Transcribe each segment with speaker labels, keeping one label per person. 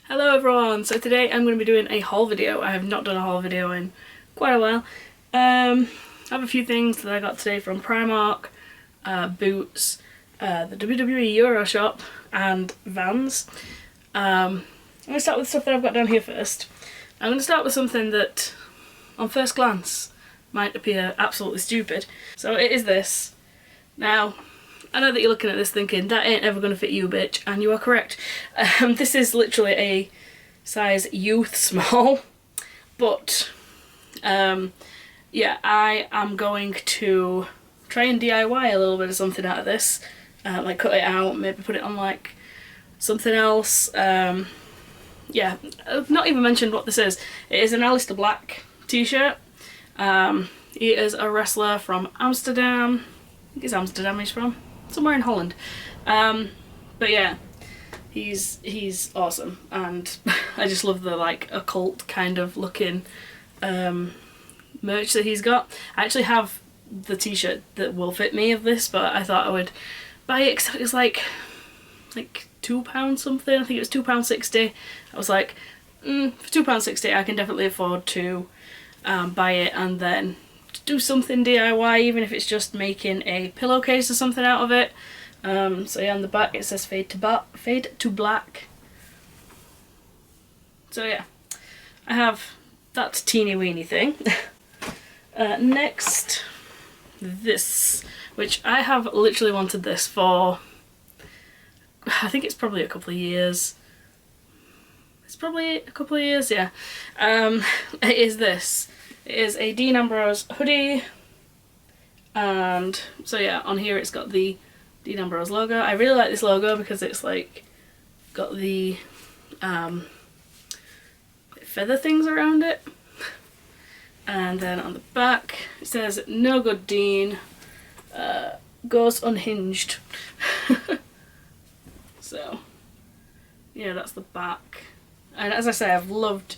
Speaker 1: Hello everyone! So today I'm going to be doing a haul video. I have not done a haul video in quite a while. I have a few things that I got today from Primark, Boots, the WWE Euroshop and VANS. I'm going to start with stuff that I've got down here first. I'm going to start with something that on first glance might appear absolutely stupid. So it is this. Now, I know that you're looking at this thinking, that ain't ever going to fit you, bitch, and you are correct. This is literally a size youth small, but yeah, I am going to try and DIY a little bit of something out of this, like cut it out, maybe put it on like something else. Yeah, I've not even mentioned what this is. It is an Alistair Black t-shirt. He is a wrestler from Amsterdam. I think it's Amsterdam he's from. Somewhere in Holland. But yeah, he's awesome, and I just love the like occult kind of looking merch that he's got. I actually have the t-shirt that will fit me of this, but I thought I would buy it because it was like £2 something. I think it was £2.60. I was like, for £2.60 I can definitely afford to buy it and then do something DIY, even if it's just making a pillowcase or something out of it. So yeah, on the back it says fade to black. So yeah, I have that teeny weeny thing. Next, this, which I have literally wanted this for, I think it's probably a couple of years. It's probably a couple of years, yeah. It is this. It is a Dean Ambrose hoodie, and so yeah, on here it's got the Dean Ambrose logo. I really like this logo because it's like got the feather things around it, and then on the back it says "No good Dean, goes unhinged." So yeah, that's the back. And as I say, I've loved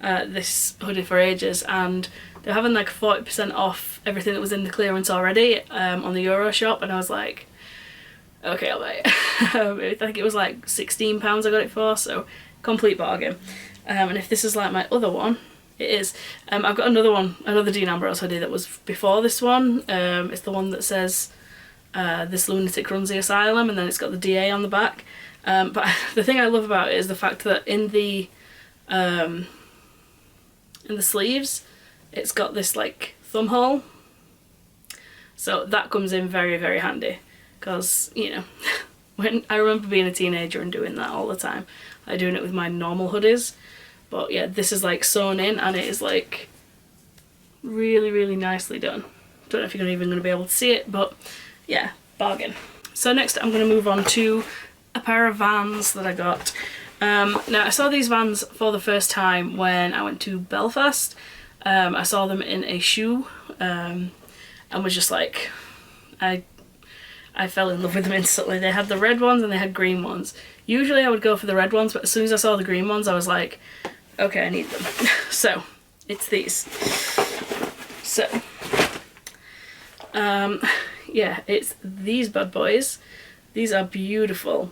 Speaker 1: this hoodie for ages, and they're having like 40% off everything that was in the clearance already on the Euroshop, and I was like, okay, I'll buy it. I think it was like £16 I got it for, so complete bargain. And if this is like my other one, it is. I've got another Dean Ambrose hoodie that was before this one. It's the one that says "This lunatic runs the asylum," and then it's got the DA on the back. But the thing I love about it is the fact that in the sleeves it's got this like thumb hole, so that comes in very, very handy, because you know, when I remember being a teenager and doing that all the time, like doing it with my normal hoodies. But yeah, this is like sewn in, and it is like really, really nicely done. Don't know if you're even going to be able to see it, but yeah, bargain. So next I'm going to move on to a pair of Vans that I got. Now I saw these Vans for the first time when I went to Belfast. I saw them in a shoe and was just like, I fell in love with them instantly. They had the red ones and they had green ones. Usually I would go for the red ones, but as soon as I saw the green ones I was like, okay, I need them. So it's these. So yeah, it's these bad boys. These are beautiful.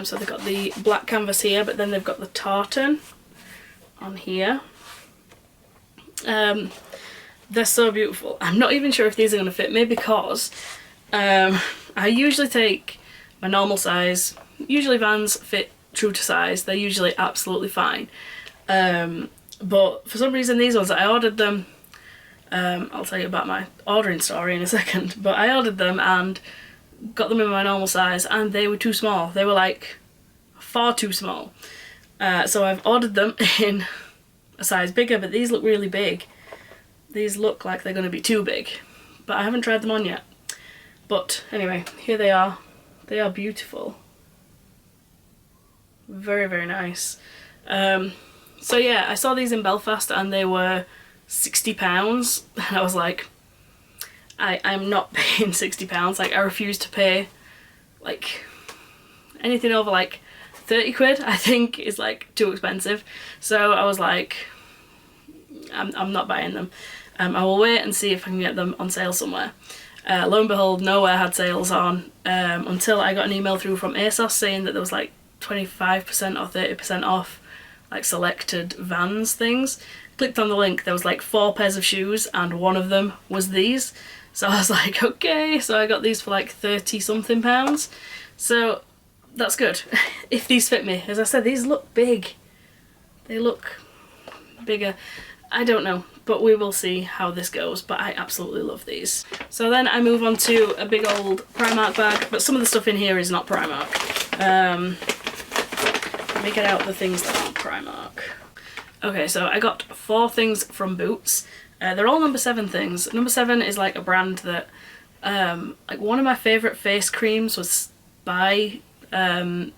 Speaker 1: So they've got the black canvas here, but then they've got the tartan on here. They're so beautiful. I'm not even sure if these are going to fit me, because I usually take my normal size. Usually Vans fit true to size. They're usually absolutely fine. But for some reason these ones, I ordered them. I'll tell you about my ordering story in a second, but I ordered them and got them in my normal size, and they were too small. They were like far too small. So I've ordered them in a size bigger, but these look really big. These look like they're going to be too big, but I haven't tried them on yet. But anyway, here they are. They are beautiful. Very, very nice. So yeah, I saw these in Belfast and they were £60, and I was like, I'm not paying £60. Like, I refuse to pay like anything over like 30 quid, I think, is like too expensive. So I was like, I'm not buying them. I will wait and see if I can get them on sale somewhere. Lo and behold, nowhere had sales on until I got an email through from ASOS saying that there was like 25% or 30% off like selected VANS things. Clicked on the link, there was like 4 pairs of shoes and one of them was these. So I was like, okay, so I got these for like 30 something pounds. So that's good. If these fit me. As I said, these look big. They look bigger. I don't know, but we will see how this goes, but I absolutely love these. So then I move on to a big old Primark bag, but some of the stuff in here is not Primark. Let me get out the things that aren't Primark. Okay, so I got 4 things from Boots. They're all No7 things. No7 is like a brand that, like one of my favourite face creams was by No7,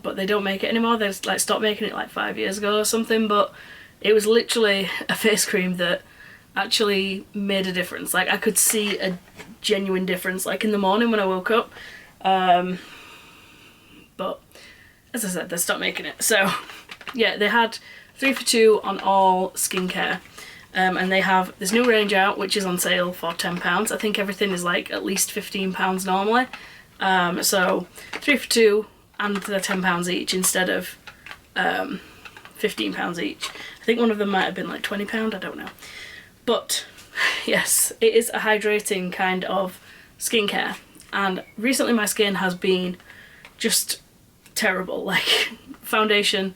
Speaker 1: but they don't make it anymore. They like stopped making it like 5 years ago or something, but it was literally a face cream that actually made a difference. Like I could see a genuine difference like in the morning when I woke up. But as I said, they stopped making it. So yeah, they had 3 for 2 on all skincare. And they have this new range out which is on sale for £10. I think everything is like at least £15 normally. So 3 for 2 and they're £10 each instead of £15 each. I think one of them might have been like £20, I don't know. But yes, it is a hydrating kind of skincare. And recently my skin has been just terrible. Like foundation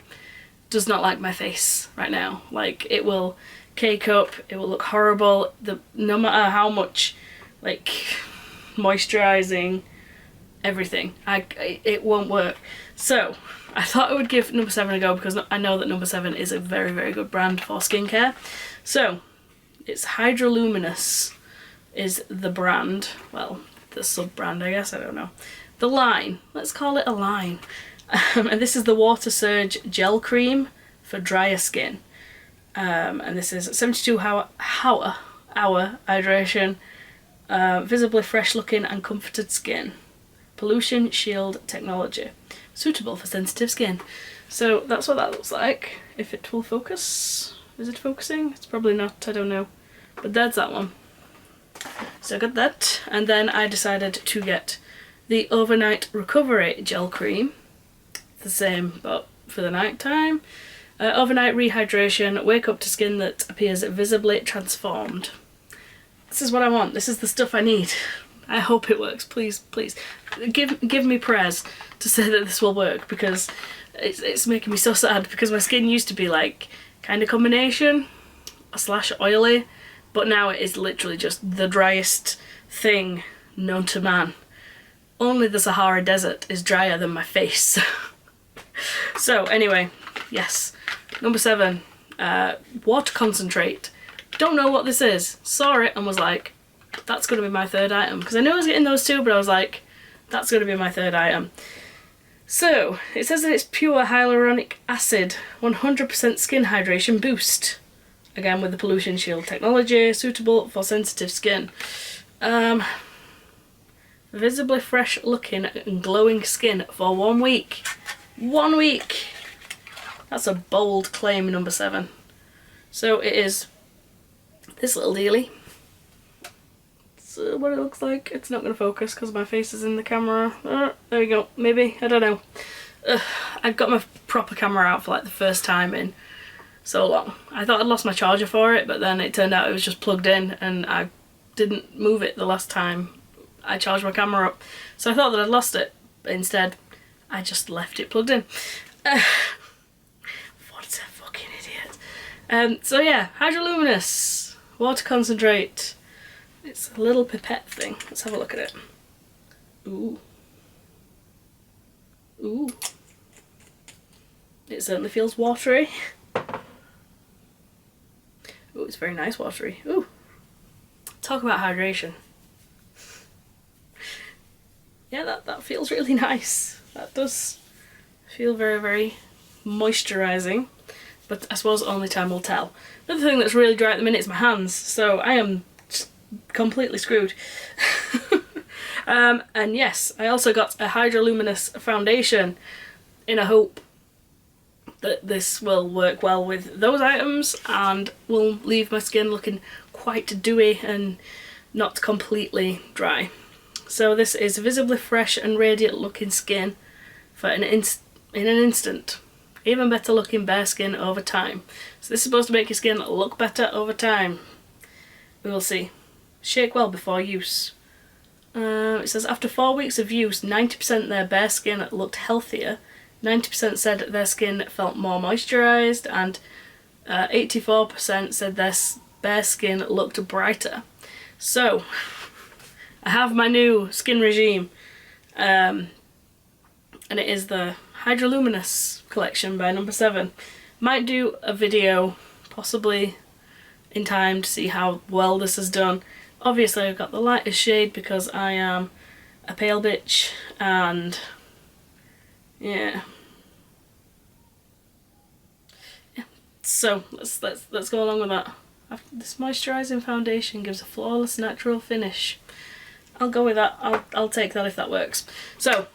Speaker 1: does not like my face right now. Like it will cake up, it will look horrible. No matter how much like moisturising, everything, it won't work. So I thought I would give No7 a go because I know that No7 is a very, very good brand for skincare. So it's HydraLuminous is the brand, well, the sub-brand I guess, I don't know. The line, let's call it a line. And this is the Water Surge Gel Cream for drier skin. And this is 72 hour hydration, visibly fresh looking and comforted skin. Pollution shield technology. Suitable for sensitive skin. So that's what that looks like. If it will focus. Is it focusing? It's probably not, I don't know. But that's that one. So I got that. And then I decided to get the Overnight Recovery Gel Cream. The same, but for the night time. Overnight rehydration, wake up to skin that appears visibly transformed. This is what I want. This is the stuff I need. I hope it works. Please, please. Give me prayers to say that this will work, because it's making me so sad, because my skin used to be like kind of combination / oily, but now it is literally just the driest thing known to man. Only the Sahara Desert is drier than my face. So anyway, yes, No7, water concentrate. Don't know what this is. Saw it and was like, that's going to be my third item. Because I knew I was getting those 2, but I was like, that's going to be my third item. So, it says that it's pure hyaluronic acid, 100% skin hydration boost. Again, with the pollution shield technology, suitable for sensitive skin. Visibly fresh looking and glowing skin for 1 week. 1 week! That's a bold claim, No7. So it is this little dealie. So what it looks like. It's not going to focus because my face is in the camera. There we go. Maybe. I don't know. I've got my proper camera out for like the first time in so long. I thought I'd lost my charger for it, but then it turned out it was just plugged in and I didn't move it the last time I charged my camera up. So I thought that I'd lost it, but instead I just left it plugged in. What a fucking idiot. So yeah, HydraLuminous water concentrate. It's a little pipette thing. Let's have a look at it. Ooh. Ooh. It certainly feels watery. Ooh, it's very nice watery. Ooh. Talk about hydration. Yeah, that feels really nice. That does feel very, very moisturising. But I suppose only time will tell. Another thing that's really dry at the minute is my hands. So I am completely screwed. And yes, I also got a HydraLuminous foundation in a hope that this will work well with those items and will leave my skin looking quite dewy and not completely dry. So this is visibly fresh and radiant looking skin in an instant. Even better looking bare skin over time. So this is supposed to make your skin look better over time. We will see. Shake well before use. It says after 4 weeks of use, 90% of their bare skin looked healthier, 90% said their skin felt more moisturised, and 84% said their bare skin looked brighter. So, I have my new skin regime, and it is the HydraLuminous collection by No7. Might do a video, possibly in time, to see how well this has done. Obviously I've got the lightest shade because I am a pale bitch, and yeah. So let's go along with that. This moisturising foundation gives a flawless natural finish. I'll go with that. I'll take that if that works. So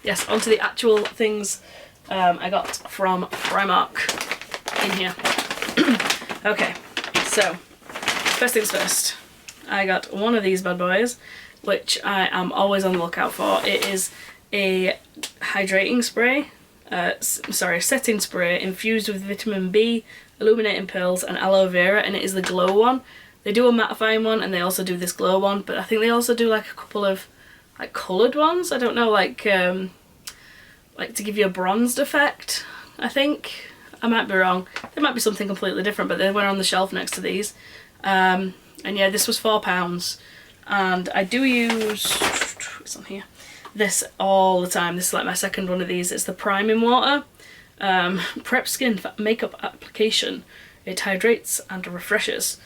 Speaker 1: yes, onto the actual things I got from Primark in here. Okay, so first things first, I got one of these bad boys, which I am always on the lookout for. It is a hydrating spray, setting spray infused with vitamin B, illuminating pearls and aloe vera, and it is the glow one. They do a mattifying one and they also do this glow one, but I think they also do like a couple of like coloured ones. I don't know, like to give you a bronzed effect, I think. I might be wrong. There might be something completely different, but they were on the shelf next to these. And yeah, this was £4, and I do use, it's on here, this all the time. This is like my second one of these. It's the priming water. Prep skin for makeup application. It hydrates and refreshes.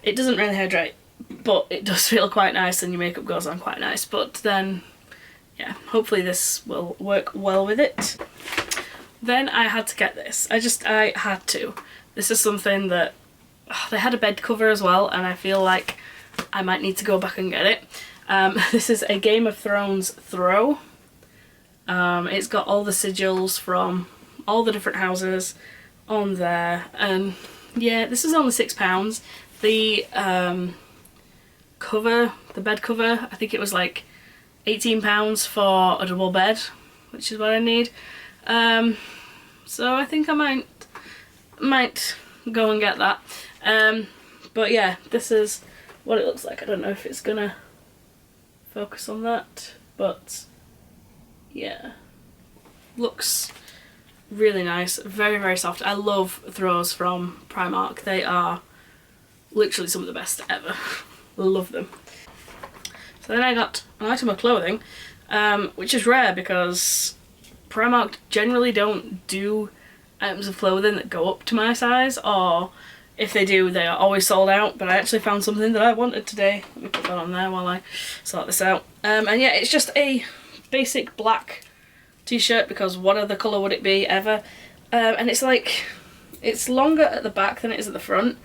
Speaker 1: It doesn't really hydrate, but it does feel quite nice and your makeup goes on quite nice. But then, yeah, hopefully this will work well with it. Then I had to get this. I had to. This is something that, they had a bed cover as well, and I feel like I might need to go back and get it. This is a Game of Thrones throw. It's got all the sigils from all the different houses on there, and yeah, this is only £6. The cover, the bed cover, I think it was like £18 for a double bed, which is what I need. So I think I might go and get that. But yeah, this is what it looks like. I don't know if it's gonna focus on that, but yeah, looks really nice, very, very soft. I love throws from Primark. They are literally some of the best ever. Love them. So then I got an item of clothing, which is rare because Primark generally don't do items of clothing that go up to my size, or if they do, they are always sold out. But I actually found something that I wanted today. Let me put that on there while I sort this out. And yeah, it's just a basic black t-shirt, because what other colour would it be ever? And it's like, it's longer at the back than it is at the front.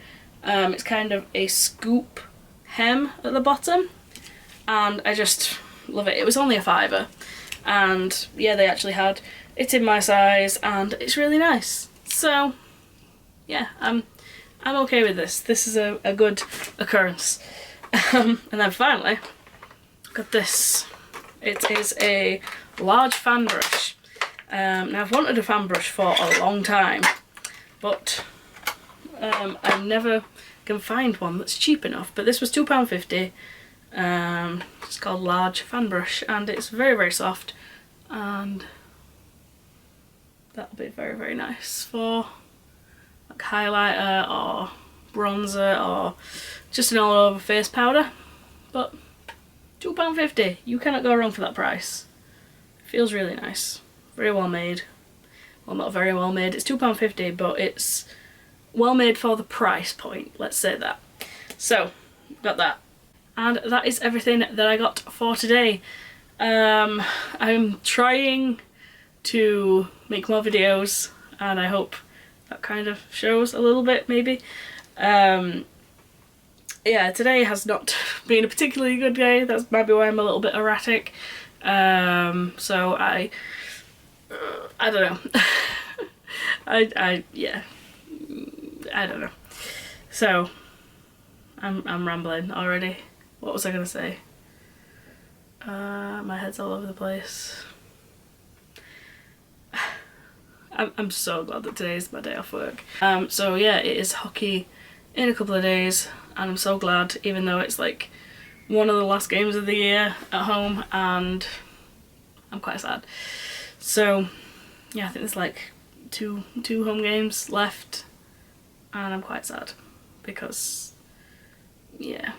Speaker 1: It's kind of a scoop hem at the bottom, and I just love it. It was only £5, and yeah, they actually had it in my size, and it's really nice. So yeah, I'm okay with this. This is a good occurrence. And then finally, got this. It is a large fan brush. Now I've wanted a fan brush for a long time, but I never can find one that's cheap enough. But this was £2.50. It's called Large Fan Brush, and it's very, very soft, and that'll be very, very nice for like highlighter or bronzer or just an all over face powder. But £2.50, you cannot go wrong for that price. It feels really nice, very well made. Well, not very well made, it's £2.50, but it's well made for the price point, let's say that. So, got that. And that is everything that I got for today. I'm trying to make more videos, and I hope that kind of shows a little bit, maybe. Yeah, today has not been a particularly good day. That's maybe why I'm a little bit erratic. So I don't know. Yeah, I don't know. So I'm rambling already. What was I gonna say? My head's all over the place. I'm so glad that today is my day off work. So yeah, it is hockey in a couple of days, and I'm so glad, even though it's like one of the last games of the year at home, and I'm quite sad. So yeah, I think there's like two home games left, and I'm quite sad because yeah,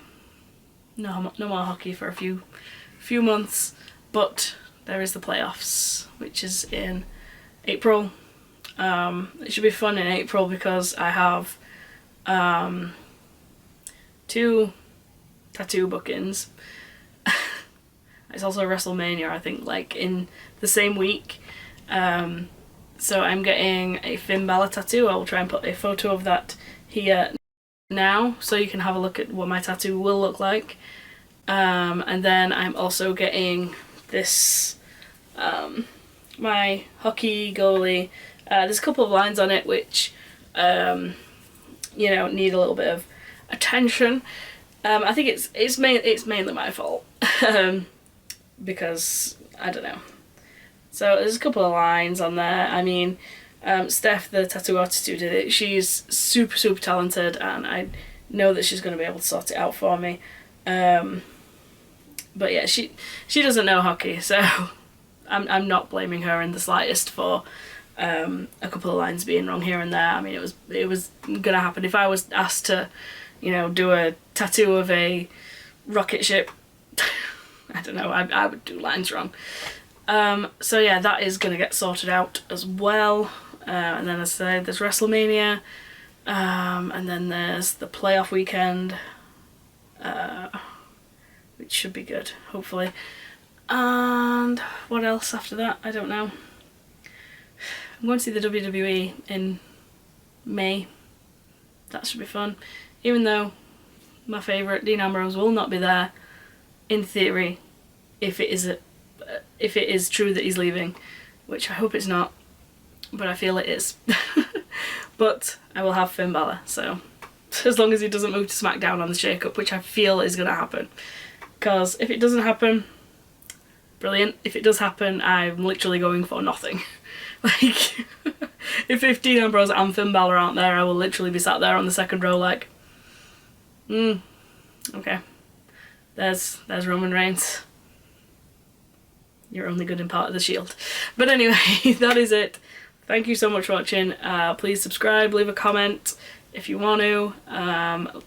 Speaker 1: no more hockey for a few months. But there is the playoffs, which is in April. It should be fun in April because I have 2 tattoo bookings. It's also WrestleMania, I think, like in the same week. So I'm getting a Finn Balor tattoo. I will try and put a photo of that here now so you can have a look at what my tattoo will look like. And then I'm also getting this, my hockey goalie. There's a couple of lines on it which, you know, need a little bit of attention. I think it's mainly my fault because I don't know. So there's a couple of lines on there. I mean, Steph, the tattoo artist who did it, she's super talented, and I know that she's going to be able to sort it out for me. But yeah, she doesn't know hockey, so I'm not blaming her in the slightest for a couple of lines being wrong here and there. I mean, it was gonna happen if I was asked to, you know, do a tattoo of a rocket ship. I don't know, I would do lines wrong. So yeah, that is gonna get sorted out as well. And then as I said, there's WrestleMania, and then there's the playoff weekend, which should be good, hopefully. And what else after that? I don't know. I'm going to see the WWE in May. That should be fun. Even though my favourite, Dean Ambrose, will not be there, in theory, if it is true that he's leaving, which I hope it's not, but I feel it is. But I will have Finn Balor, so as long as he doesn't move to SmackDown on the shake-up, which I feel is going to happen. Because if it doesn't happen, brilliant. If it does happen, I'm literally going for nothing. Like, if Dean Ambrose and Finn Balor aren't there, I will literally be sat there on the second row like, okay. There's Roman Reigns. You're only good in part of the Shield. But anyway, that is it. Thank you so much for watching. Please subscribe, leave a comment if you want to.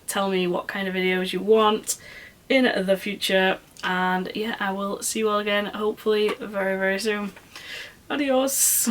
Speaker 1: Tell me what kind of videos you want in the future, and yeah, I will see you all again hopefully very soon. Adios.